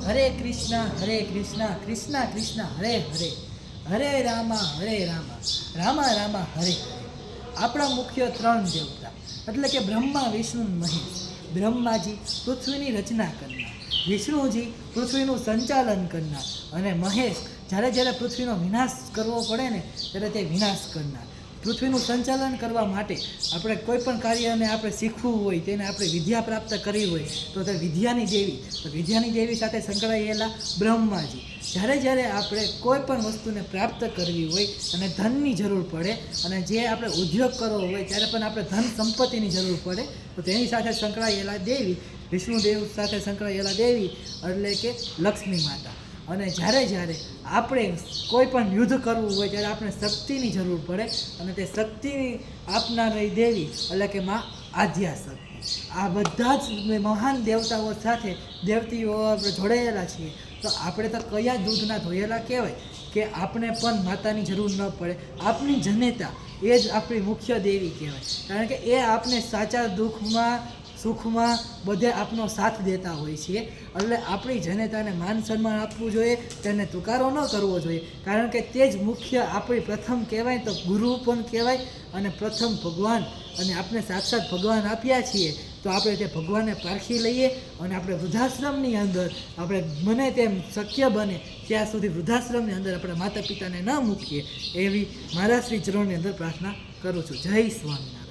હરે કૃષ્ણ કૃષ્ણ કૃષ્ણ હરે હરે, હરે રામા રામા રામા હરે હરે. આપણા મુખ્ય ત્રણ દેવતા એટલે કે બ્રહ્મા વિષ્ણુ મહેશ. બ્રહ્માજી પૃથ્વીની રચના કરનાર, વિષ્ણુજી પૃથ્વીનું સંચાલન કરનાર અને મહેશ જ્યારે પૃથ્વીનો વિનાશ કરવો પડે ને ત્યારે તે વિનાશ કરનાર. પૃથ્વીનું સંચાલન કરવા માટે આપણે કોઈ પણ કાર્યને આપણે શીખવું હોય, તેને આપણે વિદ્યા પ્રાપ્ત કરવી હોય તો તે વિદ્યાની દેવી સાથે સંકળાયેલા બ્રહ્માજી. જ્યારે આપણે કોઈ પણ વસ્તુને પ્રાપ્ત કરવી હોય અને ધનની જરૂર પડે અને જે આપણે ઉદ્યોગ કરવો હોય ત્યારે પણ આપણે ધન સંપત્તિની જરૂર પડે તો તેની સાથે સંકળાયેલા દેવી, વિષ્ણુદેવ સાથે સંકળાયેલા દેવી એટલે કે લક્ષ્મી માતા. અને જ્યારે આપણે કોઈ પણ યુદ્ધ કરવું હોય ત્યારે આપણે શક્તિની જરૂર પડે અને તે શક્તિ આપનારી દેવી એટલે કે માં આદ્યા શક્તિ. આ બધા જ મહાન દેવતાઓ સાથે દેવતીઓ આપણે જોડાયેલા છીએ તો આપણે તો કયા દૂધના ધોયેલા કહેવાય કે આપણે પણ માતાની જરૂર ન પડે. આપણી જનેતા એ જ આપણી મુખ્ય દેવી કહેવાય, કારણ કે એ આપણે સાચા દુઃખમાં સુખમાં બધે આપનો સાથ દેતા હોય છે. એટલે આપણી જનેતાને માન સન્માન આપવું જોઈએ, તેને તુકારો ન કરવો જોઈએ, કારણ કે તે જ મુખ્ય આપણી પ્રથમ કહેવાય તો ગુરુ પણ કહેવાય અને પ્રથમ ભગવાન. અને આપણે સાક્ષાત ભગવાન આપ્યા છીએ તો આપણે તે ભગવાનને પારખી લઈએ અને આપણે વૃદ્ધાશ્રમની અંદર આપણે બને તેમ શક્ય બને ત્યાં સુધી વૃદ્ધાશ્રમની અંદર આપણે માતા પિતાને ન મૂકીએ એવી મારા શ્રી ચરણની અંદર પ્રાર્થના કરું છું. જય સ્વામિનારાયણ.